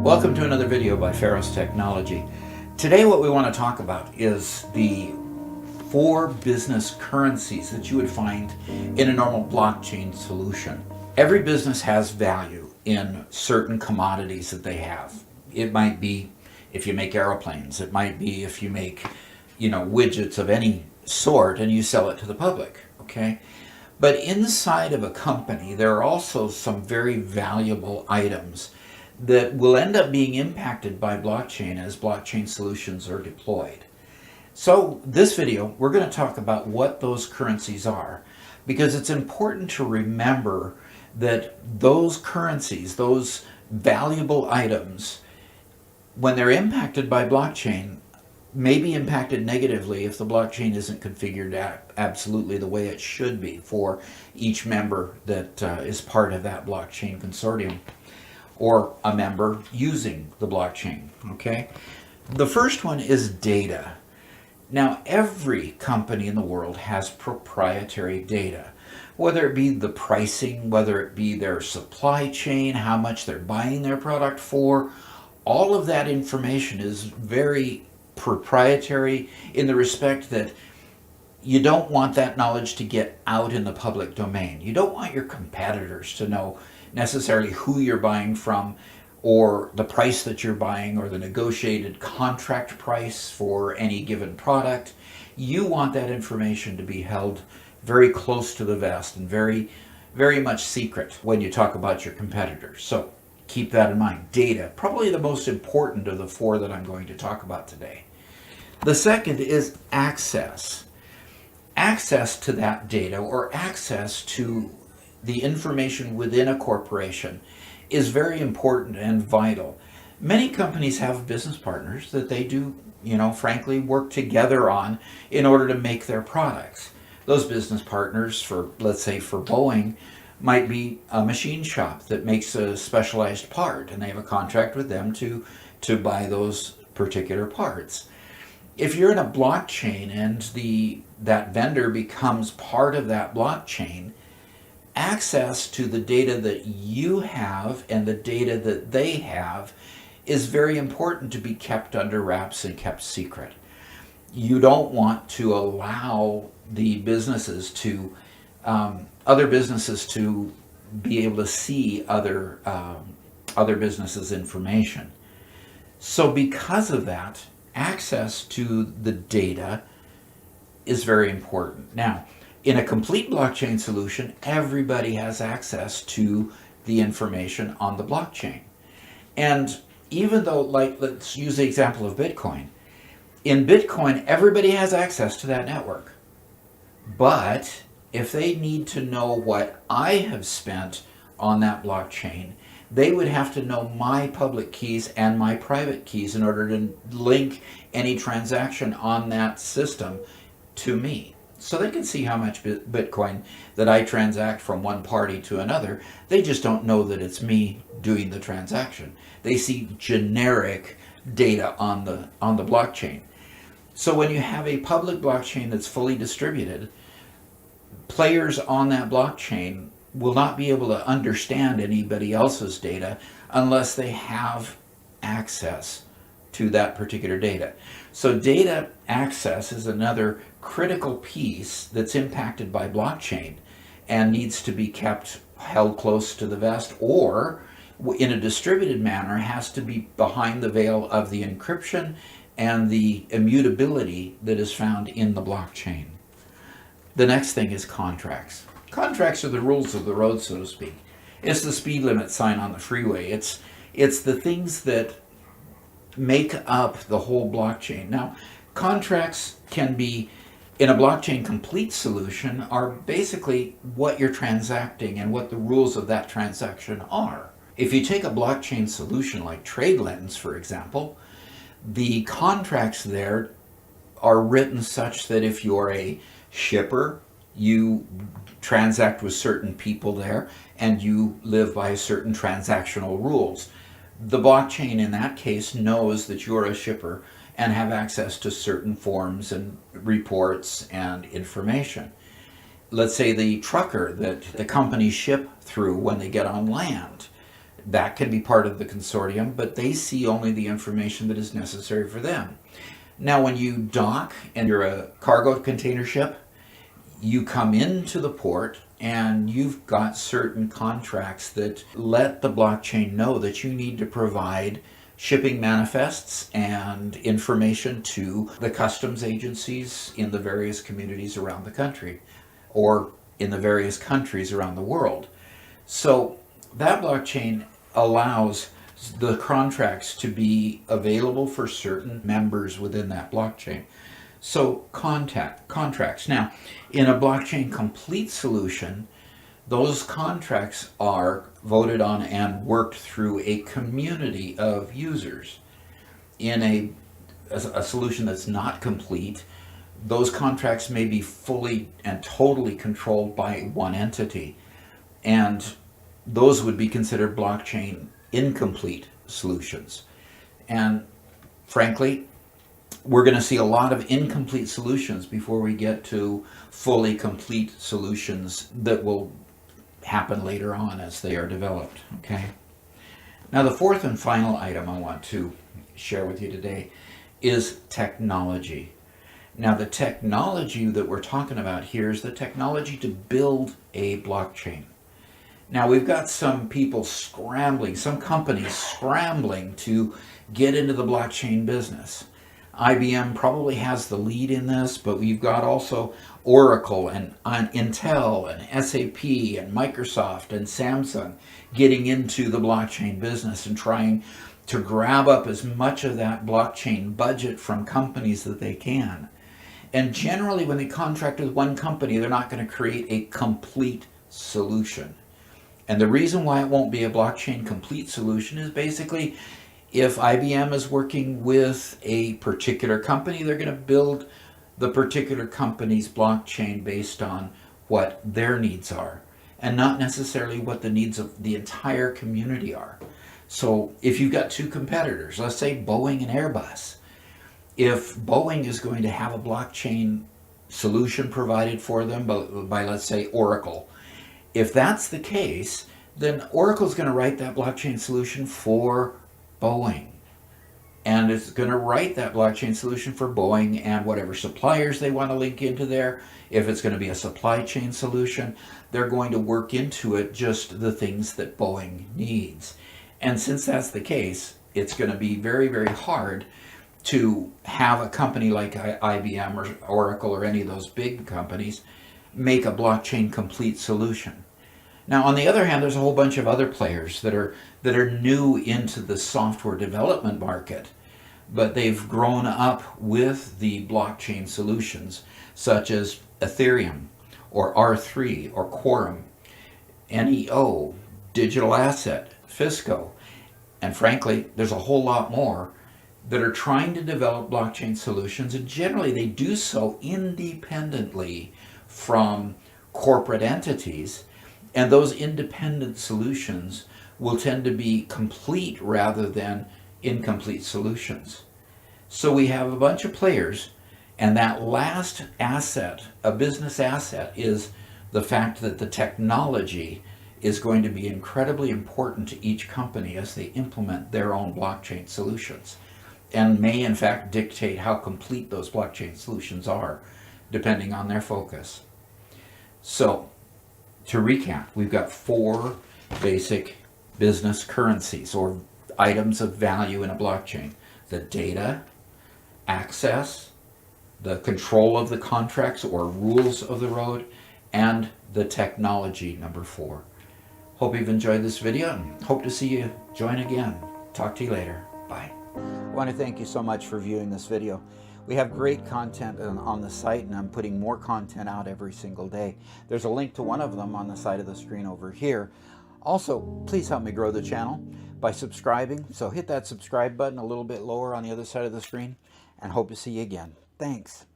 Welcome to another video by Pharos Technology. Today what we want to talk about is the 4 business currencies that you would find in a normal blockchain solution. Every business has value in certain commodities that they have. It might be if you make airplanes, it might be if you make, widgets of any sort and you sell it to the public, okay? But inside of a company, there are also some very valuable items that will end up being impacted by blockchain as blockchain solutions are deployed. So this video, we're going to talk about what those currencies are, because it's important to remember that those currencies, those valuable items, when they're impacted by blockchain, may be impacted negatively if the blockchain isn't configured absolutely the way it should be for each member that is part of that blockchain consortium, or a member using the blockchain, okay? The first one is data. Now, every company in the world has proprietary data, whether it be the pricing, whether it be their supply chain, how much they're buying their product for. All of that information is very proprietary in the respect that you don't want that knowledge to get out in the public domain. You don't want your competitors to know necessarily who you're buying from, or the price that you're buying, or the negotiated contract price for any given product. You want that information to be held very close to the vest and very, very much secret when you talk about your competitors. So keep that in mind. Data, probably the most important of the 4 that I'm going to talk about today. The second is access. Access to that data, or access to the information within a corporation, is very important and vital. Many companies have business partners that they do, frankly, work together on in order to make their products. Those business partners, for, let's say, for Boeing, might be a machine shop that makes a specialized part, and they have a contract with them to buy those particular parts. If you're in a blockchain and that vendor becomes part of that blockchain, access to the data that you have and the data that they have is very important to be kept under wraps and kept secret. You don't want to allow the businesses to, other businesses to be able to see other businesses' information. So because of that, access to the data is very important. Now, in a complete blockchain solution, everybody has access to the information on the blockchain. And even though, let's use the example of Bitcoin. In Bitcoin, everybody has access to that network. But if they need to know what I have spent on that blockchain, they would have to know my public keys and my private keys in order to link any transaction on that system to me. So they can see how much Bitcoin that I transact from one party to another. They just don't know that it's me doing the transaction. They see generic data on the blockchain. So when you have a public blockchain that's fully distributed, players on that blockchain will not be able to understand anybody else's data unless they have access to that particular data. So data access is another critical piece that's impacted by blockchain and needs to be held close to the vest, or in a distributed manner has to be behind the veil of the encryption and the immutability that is found in the blockchain. The next thing is contracts. Contracts are the rules of the road, so to speak. It's the speed limit sign on the freeway. It's the things that make up the whole blockchain. Now, contracts can be, in a blockchain complete solution, are basically what you're transacting and what the rules of that transaction are. If you take a blockchain solution like TradeLens, for example, the contracts there are written such that if you're a shipper, you transact with certain people there and you live by certain transactional rules. The blockchain in that case knows that you're a shipper and have access to certain forms and reports and information. Let's say the trucker that the companies ship through when they get on land that can be part of the consortium, but they see only the information that is necessary for them. Now, when you dock and you're a cargo container ship, you come into the port and you've got certain contracts that let the blockchain know that you need to provide shipping manifests and information to the customs agencies in the various communities around the country or in the various countries around the world. So that blockchain allows the contracts to be available for certain members within that blockchain. So contracts. Now, in a blockchain complete solution, those contracts are voted on and worked through a community of users. In a solution that's not complete, those contracts may be fully and totally controlled by one entity, and those would be considered blockchain incomplete solutions. And frankly, we're going to see a lot of incomplete solutions before we get to fully complete solutions that will happen later on as they are developed. Okay. Now, the fourth and final item I want to share with you today is technology. Now, the technology that we're talking about here is the technology to build a blockchain. Now, we've got some people scrambling, some companies scrambling to get into the blockchain business. IBM probably has the lead in this, but we've got also Oracle and Intel and SAP and Microsoft and Samsung getting into the blockchain business and trying to grab up as much of that blockchain budget from companies that they can. And generally, when they contract with one company, they're not going to create a complete solution. And the reason why it won't be a blockchain complete solution is basically if IBM is working with a particular company, they're going to build the particular company's blockchain based on what their needs are and not necessarily what the needs of the entire community are. So if you've got two competitors, let's say Boeing and Airbus, if Boeing is going to have a blockchain solution provided for them by let's say Oracle, if that's the case, then Oracle's going to write that blockchain solution for Boeing. And it's going to write that blockchain solution for Boeing and whatever suppliers they want to link into there. If it's going to be a supply chain solution, they're going to work into it just the things that Boeing needs. And since that's the case, it's going to be very, very hard to have a company like IBM or Oracle or any of those big companies make a blockchain complete solution. Now, on the other hand, there's a whole bunch of other players that are new into the software development market, but they've grown up with the blockchain solutions, such as Ethereum, or R3, or Quorum, NEO, Digital Asset, Fisco, and frankly, there's a whole lot more that are trying to develop blockchain solutions, and generally they do so independently from corporate entities. And those independent solutions will tend to be complete rather than incomplete solutions. So we have a bunch of players, and that last asset, a business asset, is the fact that the technology is going to be incredibly important to each company as they implement their own blockchain solutions, and may in fact dictate how complete those blockchain solutions are, depending on their focus. So, to recap, we've got 4 basic business currencies or items of value in a blockchain: the data, access, the control of the contracts or rules of the road, and the technology, number 4. Hope you've enjoyed this video and hope to see you join again. Talk to you later. Bye. I want to thank you so much for viewing this video. We have great content on the site, and I'm putting more content out every single day. There's a link to one of them on the side of the screen over here. Also, please help me grow the channel by subscribing. So hit that subscribe button a little bit lower on the other side of the screen, and hope to see you again. Thanks.